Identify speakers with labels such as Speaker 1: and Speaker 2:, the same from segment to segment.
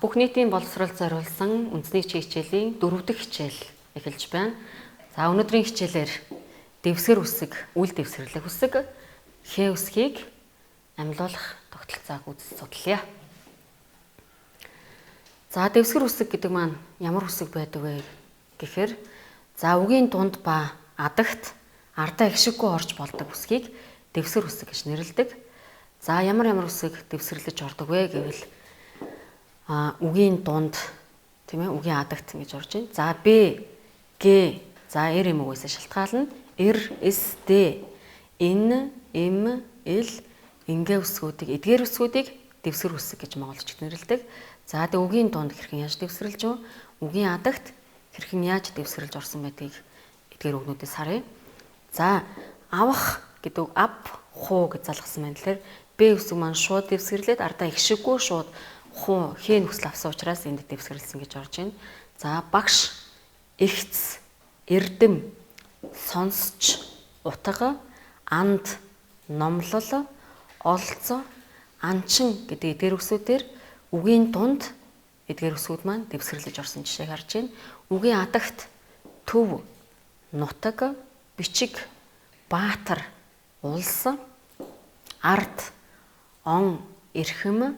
Speaker 1: Бүх нийтийн боловсролд зориулсан үндэсний хичээлийн 4 дахь хичээл эхэлж байна. За өнөөдрийн хичээлээр дэвсгэр үсэг, үйл дэвсгэрлэх үсэг, хээ үсгийг амьлуулах тогтолцоог судлая. За дэвсгэр үсэг гэдэг маань ямар үсэг байдаг вэ гэхээр за үгийн дунд ба адагт ардаа ихшиггүй орж болдог үсгийг дэвсгэр үсэг гэж нэрлэдэг. За ямар үсэг дэвсгэрлэж ордог вэ гэвэл үгийн дунд тийм ээ үгийн адагт ингэж орж байна. За Б, Г, за Р юм угсаа шалтгаална. Р, С, Д, Н, М, Л ингээ үсгүүдийг эдгээр үсгүүдийг дэвсгэр үсэг гэж монголчууд нэрлэдэг. За тэгээ үгийн дунд хэрхэн яаж дэвсгэрлж вэ? Үгийн адагт хэрхэн яаж дэвсгэрлж орсон байдгийг эдгээр үгнүүдээс харъя. За авах гэдэг ав, хуу гэж залгасан байна. Тэгэхээр Б үсэг маань шууд дэвсгэрлээд ардаа ихшиггүй шууд хуу хээ нүсэл авсан учраас энд дэвсгэрлсэн гэж орж байна. За багш, эрхц, эрдэм, сонсч, утга, анд, номлол, олцоо, анчин гэдэг эдгээр үгсүүдээр үгийн дунд эдгээр үгсүүд маань дэвсгэрлэж орсон жишээг харж байна. Үгийн адагт төв, нутаг, бичиг, баатар, улс, ард, он, эрхэм,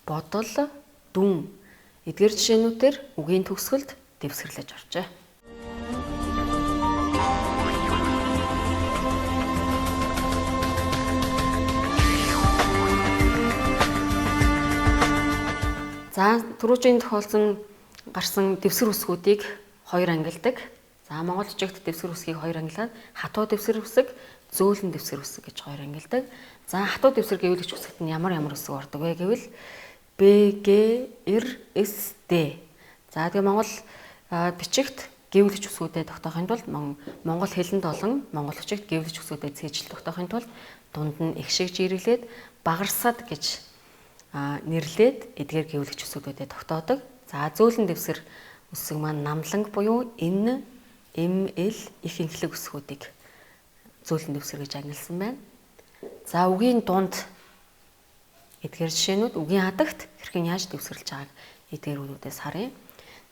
Speaker 1: бодол, дүн эдгээр жишээнүүдээр үгийн төгсгөлд дэвсгэрлэж оржээ. За түрүүжийн тохиолдсон гарсан дэвсгэр үсгүүдийг хоёр ангилдаг. За монгол хичээлд дэвсгэр үсгийг хоёр ангилаад хатуу дэвсгэр үсэг, зөөлөн дэвсгэр үсэг гэж хоёр ангилдаг. За хатуу дэвсгэр гэвлэгч үсэгт нь ямар үсэг ордог вэ гэвэл Б, Г, Р, С, Д. За тэгээ монгол бичигт гэвлэгч үсгүүдэд тогтоохын тулд монгол хэлэнд болон монгол бичигт гэвлэгч үсгүүдэд цээжил тогтоохын тулд дунд нь ихшигж ирэглээд багарсад гэж нэрлээд эдгээр гэвлэгч үсгүүдэд тогтоодог. За зөөлөн дэвсгэр үсэг маань намланг буюу Н, М, Л их инхлэг үсгүүдийг зөөлөн дэвсгэр гэж ангилсан байна. За үгийн дунд эдгээр жишээнүүд үгийн адагт хэрхэн яаж дэвсгэрлж байгааг эдгээр үгнүүдээс харъя.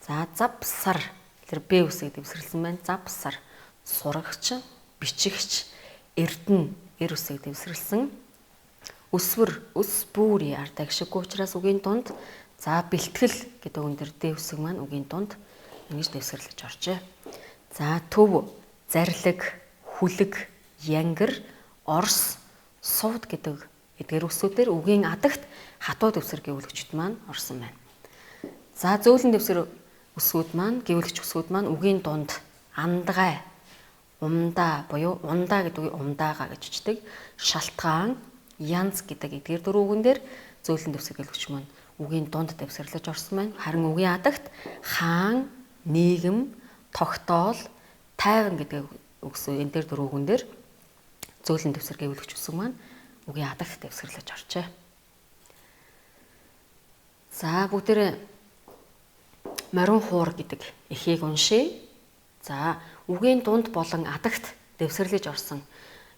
Speaker 1: За завсар тэр Б үсгийг дэвсгэрлсэн байна. Завсар, сурагч, бичигч, эрдэнэ Р үсгийг дэвсгэрлсэн. Өсвөр, өс бүрий ардаа гişггүй учраас үгийн дунд за бэлтгэл гэдэг үгэн дээр Д үсэг маань үгийн дунд ингэж дэвсгэрлэж оржээ. За төв, зарлиг, хүлэг, янгир, орс, сувд гэдэг эдгээр үгсүүдээр үгийн адагт хатуу дэвсгэр гэвлэгчд маань орсон байна. За зөөлөн дэвсгэр үсгүүд маань гэвлэгч үсгүүд маань үгийн дунд андгай, умдаа буюу ундаа гэдэг үгийг умдаага гэж бичдэг. Шалтгаан, янз гэдэг эдгээр дөрвөн үгэн дээр зөөлөн дэвсгэр гэвлэгч маань үгийн дунд дэвсгэрлэж орсон байна. Харин үгийн адагт хаан, нийгэм, тогтоол, тайван гэдэг үгсүүд энэ дээр дөрвөн үгэн дээр зөөлөн дэвсгэр гэвлэгч үсэг маань үгийн адагт дэвсгэрлэж оржээ. За бүгдээрээ морин хуур гэдэг эхийг уншъя. За үгийн дунд болон адагт дэвсгэрлэж орсон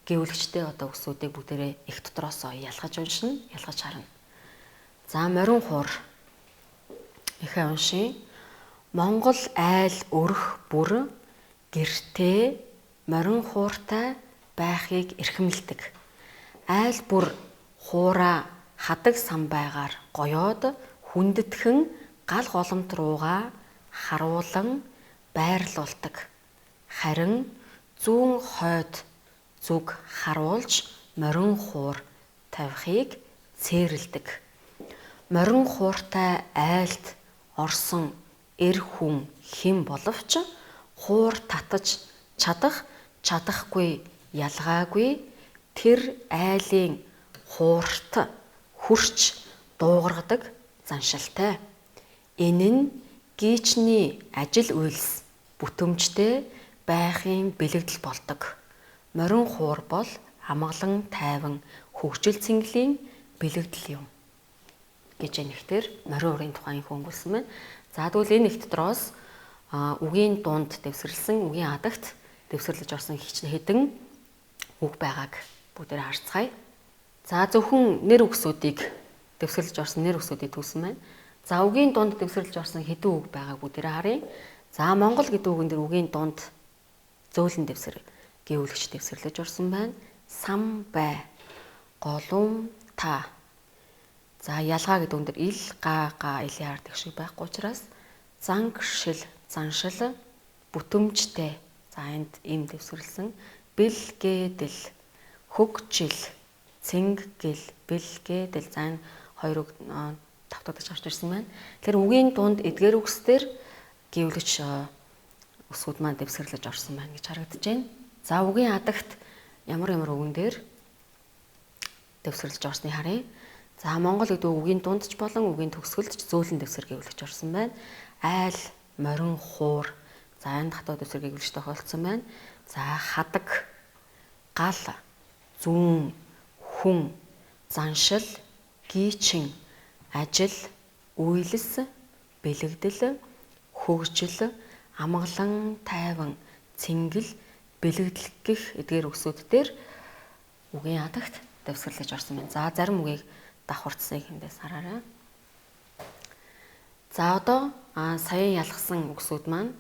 Speaker 1: гэвлэгчтэй үгсүүдийг бүгдээрээ их дотроос ялгаж уншина, ялгаж харна. За морин хуур эхээ уншъя. Монгол айл өрх бүр гэртээ морин хууртай байхыг эрхэмлдэг. Айл бүр хуураа хадаг самбайгаар гоёод хүндэтгэн гал голомт руугаа харуулан байрлуулдаг. Харин зүүн хойд зүг харуулж морин хуур тавихыг цээрлдэг. Морин хууртай айлд орсон эр хүн хэн боловч хуур татаж чадах чадахгүй ялгаагүй тэр айлын хуурт хүрч дуугаргадаг заншилтай. Энэ нь гийчний ажил үйлс бүтэмжтэй байхын бэлэгдэл болдог. Морин хуур бол амгалан тайван хөгжил цэнгэлийн бэлэгдэл юм гэж энэхтэр морин хуурын тухайн хөнгөлсөн байна. За тэгвэл энэ их дотроос үгийн дунд дэвсгэрлсэн, үгийн адагт дэвсгэрлэж орсон хэдэн үг байгааг бүгдээр харцгаая. За зөвхөн нэр үгсүүдийг дэвсгэрлэж орсон нэр үгсүүдийг түүсэн байна. За үгийн дунд дэвсэрлэж орсон хэдэн үг байгааг бүгдээрээ харъя. За Монгол гэдэг үгэн дээр үгийн дунд зөөлөн дэвсэр гэвлэгч дэвсэрлэж орсон байна. Сам бай, голум та. За ялгаа гэдэг үгэн дээр ил, га илийн ард их шиг байхгүй учраас занг шил, заншил, бүтэмжтэй. За энд им дэвсэрлсэн. Бэлгээдэл, хөгжил, цэнгэл, бэлгээдэл. За энэ хоёр үг тавтагдаж гарч ирсэн байна. Тэгэхээр үгийн дунд эдгээр үгсээр гэвлэгч үсгүүд маань дэвсэрлэж орсон байна гэж харагдаж байна. За үгийн адагт ямар үгэн дээр дэвсэрлэж орсныг харъя. За Монгол гэдэг үгийн дундч болон үгийн төгсгөлд зөөлөн дэвсэр гэвлэгч орсон байна. Айл, морин, хуур. За энэ хатуу дэвсэр гэвлэгч тохиолдсон байна. За хадаг, гал, зүүн, хүн, заншил, гийчин, ажил, үйлс, бэлэгдэл, хөгжил, амгалан, тайван, цэнгэл, бэлэгдэл гэх эдгээр үгсүүд дээр үгийн адагт дэвсгэрлэж орсон байна. За зарим үгийг давхурцсыг эндээс хараарай. За одоо сая ялгсан үгсүүд маань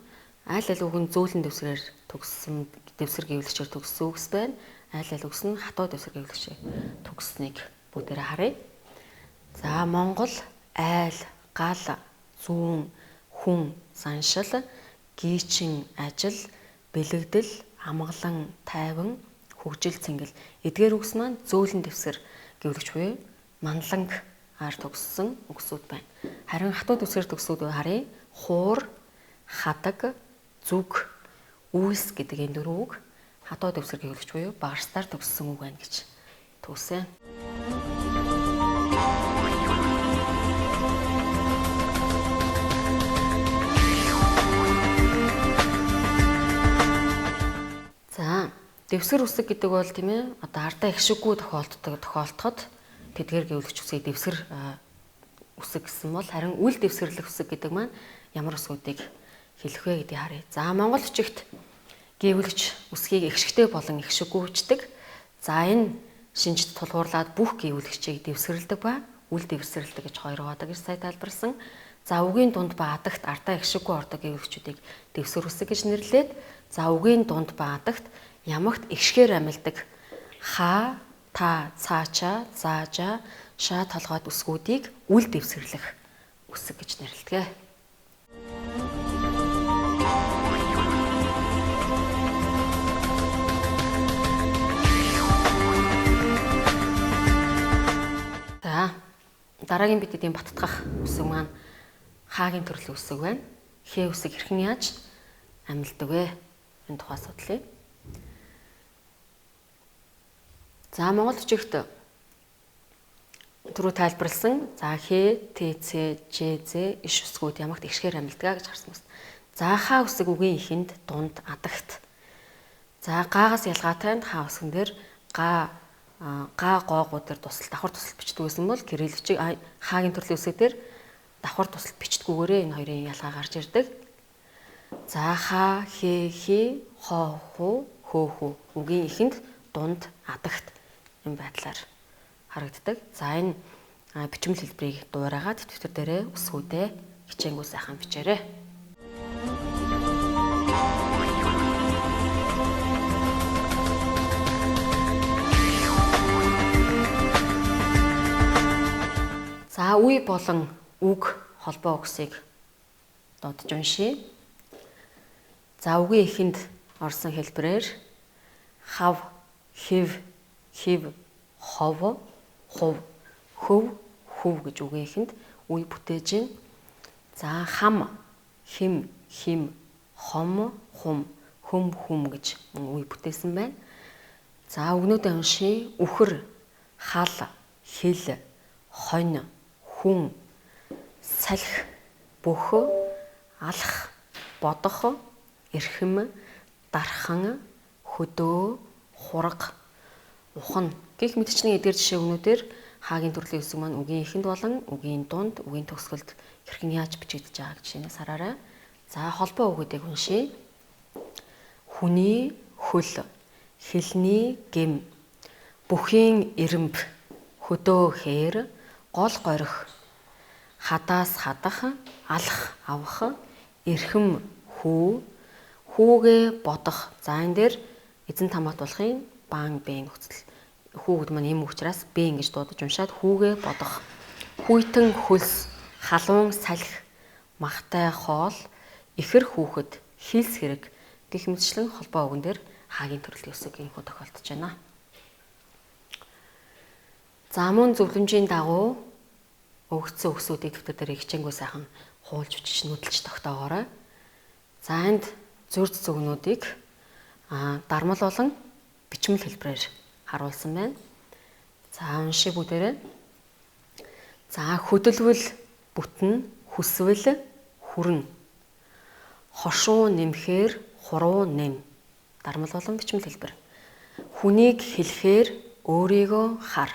Speaker 1: аль аль үг нь зөөлөн дэвсгэрээр төгссөн дэвсгэр гэвлэгчээр төгссөн үгс байна. Аль аль үгс нь хатуу дэвсгэр гэвлэгчээр төгссөнийг бүгдээрээ харъя. За Монгол айл, гал, зүүн, хүн, заншил, гийчин, ажил, бэлэгдэл, амгалан, тайван, хөгжил, цэнгэл эдгээр үгс маань зөөлөн дэвсгэр гэвлэгч буюу манланг аар төгссөн үгсүүд байна. Харин хатуу дэвсгэр төгсгүүдийг харъя. Хуур, хадаг, зүг, үйлс гэдэг энэ дөрвөн үг хатуу дэвсгэр гэвлэгч буюу багшсаар төгссөн үг байна гэж төгсөн. За дэвсгэр үсэг гэдэг бол тийм ээ одоо ардаа их шиггүй тохиолдоход тэдгээр гэвлэгч үсгийг дэвсгэр үсэг гэсэн бол харин үл дэвсгэрлэх үсэг гэдэг маань ямар үсгүүдийг хэлэх вэ гэдгийг харъя. За Монгол бичигт гэвлэгч үсгийг их шигтэй болон их шиггүй бичдэг. За энэ шинжид тулгуурлаад бүх гэвлэгчийг дэвсгэрэлдэг ба үл дэвсгэрэлдэг гэж хоёр угаадаг гэж сая тайлбарласан. За үгийн дунд ба адагт ардаа их шиггүй ордог гэвлэгчүүдийг дэвсгэр үсэг гэж нэрлээд за үгийн дунд ба адагт ямагт ихшгээр амилдаг ха, та, цаача, заажа, ша толгойд үсгүүдийг үл дэвсгэрлэх үсэг гэж нэрлэдэг. За дараагийн бид эдийн баттгах үсэг маань хаагийн төрлийн үсэг байна. Хээ үсэг хэрхэн яаж амилдаг вэ? Энэ тухай судлаа. За Монгол бичигт түрүү тайлбарлсан за хээ, тэцэ, жэзэ, иш үсгүүд ямагт ихшгээр амилдаг гэж харсан байна. За хаа үсэг үгийн ихэнд дунд адагт. За гаагаас ялгаатай нь хаа үсгэн дээр га гоогууд дээр давхар тусалт бичдэг байсан бол кирилл бичиг хаагийн төрлийн үсэг дээр давхар тусалт бичдэггүйгээрээ энэ хоёрын ялгаа гарч ирдэг. За ха, хээ, хи, хоо, ху, хөө, хүү үгийн ихэнд дунд адагт энэ байдлаар харагддаг. За энэ бичмэл хэлбэрийг дуурайгаад Twitter дээрээ үсгүүдээ хичээнгүү сайхан бичээрэй. За үе болон үг холбоо үгсийг дуудаж уншия. За үгийн эхэнд орсон хэлбэрээр хав, хэв, хив, хов, хув, хөв, хөв гэж үгийн эхэнд үе бүтээж байна. За хам, хим, хим, хом, хум, хөм, хүм гэж үе бүтээсэн байна. За үгнүүдээ уншия. Үхэр, хал, хил, хонь, хүн, салхи, бөх, алах, бодох, эрхэм, дархан, хөдөө, хураг, ухан гэх мэтчлийн эдгээр жишээ өгнүүдээр хаагийн төрлийн үсэг маань үгийн эхэнд болон үгийн дунд, үгийн төгсгөлд хэрхэн яаж бичигдэж байгаа жишээнээс хараарай. За холбоо үгүүдийг уншия. Хүний хөл, хэлний гэм, бүхийн эрэмб, хөдөө хээр, гол горих, хадаас хадах, алах авах, эрхэм хүү, хүүгээ бодох. За энэ дээр эзэн тамаат болохын баан бэн нөхцөл. Хүүгд маань юм учраас бэн гэж дуудаж уншаад хүүгээ бодох. Хүйтэн хөлс, халуун салхи, махтай хоол, ихэр хүүхэд, хилс хэрэг гэх мэтчлэн холбоо үгэн дээр Хагийн төрөлтийн үсэг инхүү тохиолдож байна. За мөн зөвлөмжийн дагуу өгөгдсөн үгсүүдийг дэвтэр дээр хичээнгүү сайхан хуулж бичиж нүдэлж тогтоогоорой. За энд зурц зүгнүүдийг дармал болон бичмэл хэлбэрээр харуулсан байна. За уншиг бүгдээрээ. За хөдөлвөл бүтэн, хүсвэл хүрнэ. Хошуу нэмхээр хуруу нэм. Дармал болон бичмэл хэлбэр. Хүнийг хэлэхээр өөрийгөө хар.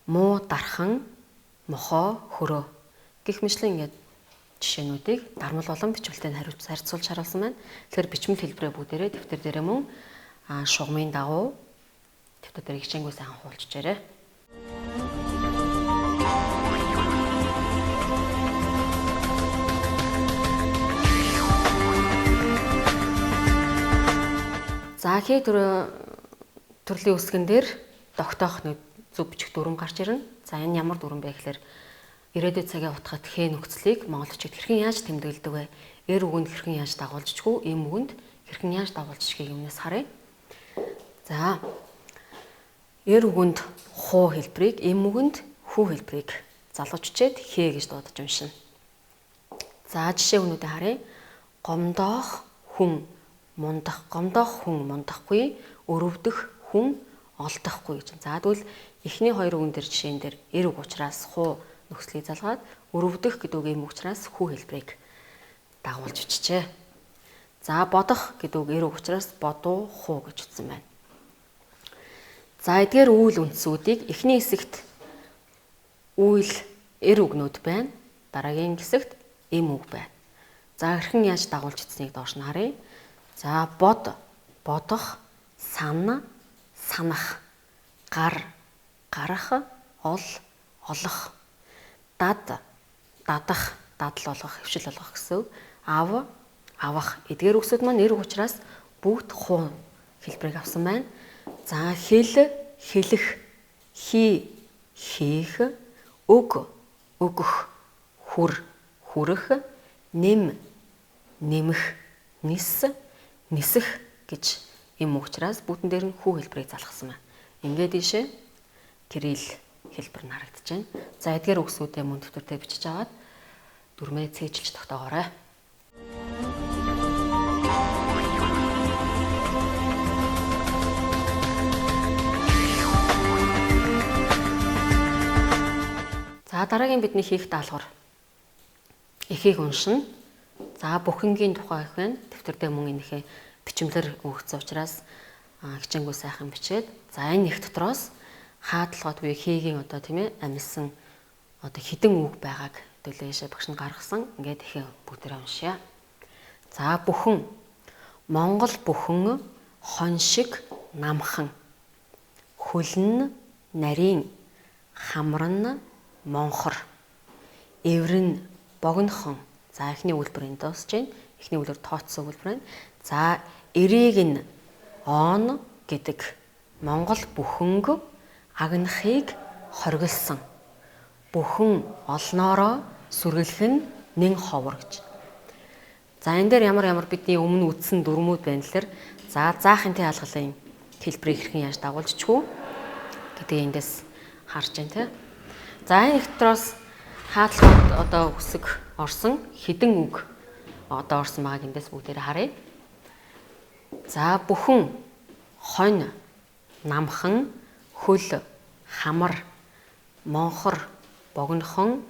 Speaker 1: Муу дархан, мохоо хөрөө гэх мэтлэн ингээд жишээнүүдийг дармал болон бичмэлтэй харьцуулж харуулсан байна. Тэгэхээр бичмэл хэлбэрээ бүгдээрээ дэвтэр дээрээ мөн шугамын дагуу дэвтэр дээр хичээнгүү сайхан хуулчжээрэй. За хий төрлийн үсгэн дээр тогтоох зөв бичих дүрм гарч ирнэ. За энэ ямар дүрм бэ гэхээр ирээдүйд цагийн утгад хэ нөхцөлийг монголчууд хэрхэн яаж тэмдэглэдэг вэ? Эр үгэнд хэрхэн яаж дагуулжчихгүй, эм үгэнд хэрхэн яаж дагуулжчихгийг юмнаас харъя. За эр үгэнд хуу хэлбэрийг, эм үгэнд хүү хэлбэрийг залууччээд хэ гэж дуудаж уншина. За жишээ үнүүдээ харъя. Гомдоох хүн мундах, гомдоох хүн мундахгүй, өрөвдөх хүн олдохгүй гэж. За тэгвэл эхний хоёр үгэн дээр жишээн дээр эр үг учраас хуу нөхцөлийг залгаад өрөвдөх гэдэг үгийн учраас хүү хэлбэрийг дагуулж бичжээ. За бодох гэдэг үг эр үг учраас бодуу хуу гэж утсан байна. За эдгээр үйл үндсүүдийг эхний хэсэгт үйл эр үгнүүд байна. Дараагийн хэсэгт эм үг байна. За хэрхэн яаж дагуулж бичсэнийг доош нь харъя. За бод, бодох, сана, санах, гар, гарах, ол, олох, дад, дадах, дадал болгох, хвшил болгох гэсэн үг. Ав, авах. Эдгээр үгсүүд маань эр үг учраас бүгд хуу хэлбэрийг авсан байна. За хэл, хэлэх, хий, хийх, өг, өгөх, хүр, хүрэх, нэм, нэмэх, нис, нисэх гэж юм учраас бүтэн дээр нь хүү хэлбэрийг залгасан байна. Ингээд ийшээ кирилл хэлбэр нь харагдаж байна. За эдгээр үгсүүдээ мөн дэвтэртээ бичиж аваад дүрмээ цээжилж тогтоогоорой. За дараагийн бидний хийх даалгавар. Эхийг уншина. За бүхэнгийн тухай их байна. Дэвтэрдээ мөн энэхээ бичмэлээр өгсөн учраас хичээнгүү сайхан бичээд за энэ их дотроос хаадлогод буюу хийгийн одоо тийм ээ амилсан одоо хідэн үг байгааг төлөөшөө багш нь гаргасан. Ингээд ихээ бүгдээрээ уншъя. За бүхэн Монгол бүхэн хон шиг намхан хөлн нарийн хамран монхор эврэн богинохон. За эхний үйлдвэр энд дуусж байна. Эхний үйлдвэр тооцсон үйлдвэр байна. За эрийг нь он гэдэг Монгол бүхэнг агнахыг хоригдсан. Бүхэн олноороо сүргэлэх нь нэн ховор гэж. За энэ дээр ямар бидний өмнө үздсэн дүрмүүд байна лэр за заахынтэй хаалгалын хэлбэрийг хэрхэн яаж дагуулж чгүй гэдэг эндээс харж байна те. За энэ их дотроос хаалганд одоо үсэг орсон хідэн үг одоо орсон байгааг эндээс бүгдээрээ харъя. За бүхэн хонь намхан хөл хамар монхор богинохон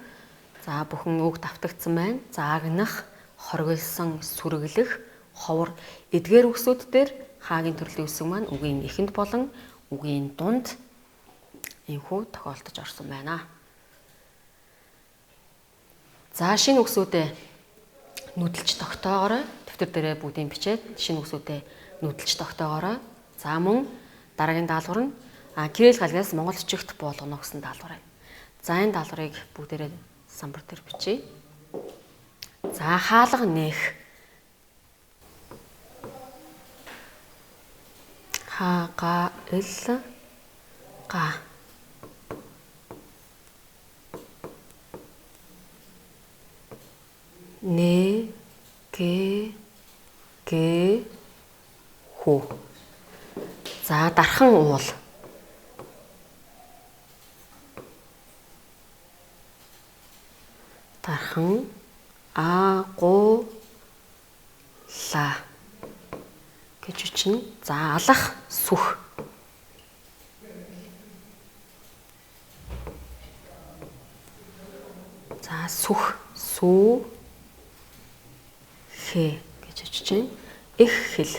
Speaker 1: за бүхэн үг давтагдсан байна. За агнах хоригдсан сүргэлэх ховор эдгээр үгсүүд дээр Хагийн төрлийн үсэг маань үгийн эхэнд болон үгийн дунд энхүү тохиолдож орсон байна. За шинэ үгсүүдээ нүдэлж тогтоогоорой. Дэвтэр дээрээ бүгдийг бичээд шинэ үгсүүдээ нүдэлж тогтоогоорой. За мөн дараагийн даалгавар нь кирилл галгаас монгол чигт болгоно гэсэн даалгавар байна. За энэ даалгаврыг бүгдээрээ самбар дээр бичье. За хаалга нээх. Ха га ил га. Нэ гэ хүү. За дархан уул. Дархан агуу ла гэж үчнэ. За алах сүх. За сүх сүү хэ гэж үчиж байна. Их хэл.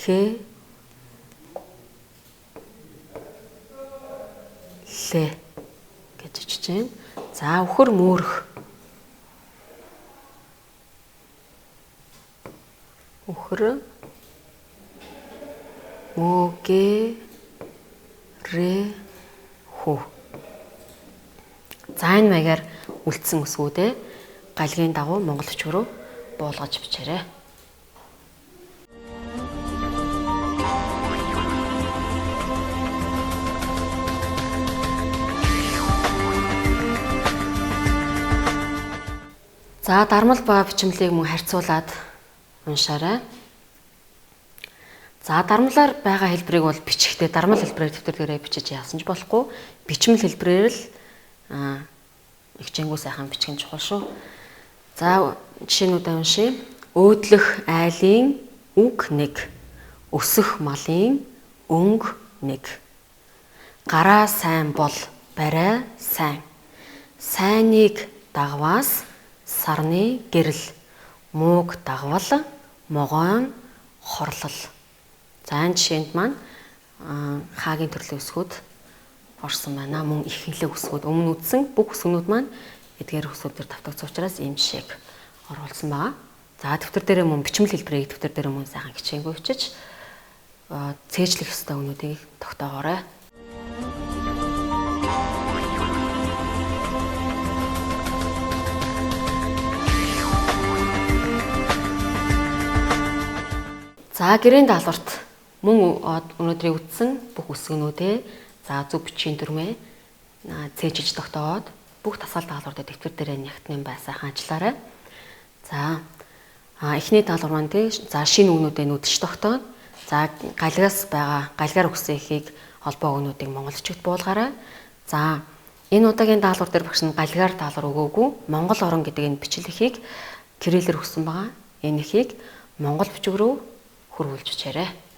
Speaker 1: Хэ лэ гэж үчиж байна. За өхөр мөөрөх. Өхөр мөгэ рэ хүү. За энэ маягаар үлдсэн үсгүүдээ галгийн дагуу монгол өчгөр рүү буулгаж бичээрэй. За дармал ба бичмлийг мөн харьцуулаад уншаарай. За дармлаар байгаа хэлбэрийг бол бичихдээ дармал хэлбэрээр дэвтэр дээрээ бичиж яасан ч болохгүй. Бичмэл хэлбэрээр л хичээнгүү сайхан бичих нь чухал шүү. За жишээнүүдээ уншийе. Өөдлөх айлын үг 1. Өсөх малын өнгө 1. Гараа сайн бол барай сайн. Сайныг дагваас сарны гэрэл. Мууг дагвал могоон хорлол. За энэ жишээнд маань хаагийн төрлийн үсгүүд орсон байна. Мөн их хилэг үсгүүд өмнө үдсэн бүх үсгнүүд маань эдгээр үсгүүдээр давтагдсан учраас ийм жишээг оруулсан байна. За дэвтэр дээрээ мөн бичмэл хэлбэрийг дэвтэр дээрээ мөн сайхан хичээнгөө бичиж цээжлэх ёстой үнүүдийг тогтоогоорой. За гэрээний даалгаварт мөн өнөөдрийг үтсэн бүх үсгнүүдээ за зөв бичгийн дүрмээ цээжилж тогтооод бүх тасгал даалгавруудыг дэвтэр дээрээ нягтны бай сайхан ажиллаарай. За эхний даалгавар маань за шинэ үгнүүдээ нүдж тогтоод за галгаас байгаа галгаар өгсөн эхийг холбоо үгнүүдийг монгол чигт буулгаарай. За энэ удаагийн даалгавар дээр багш нь галгаар даалгавар өгөөгүй монгол орон гэдэг энэ бичил эхийг кириллээр өгсөн байгаа. Энэ эхийг монгол бичиг рүү хөрвүүлж бичээрэй.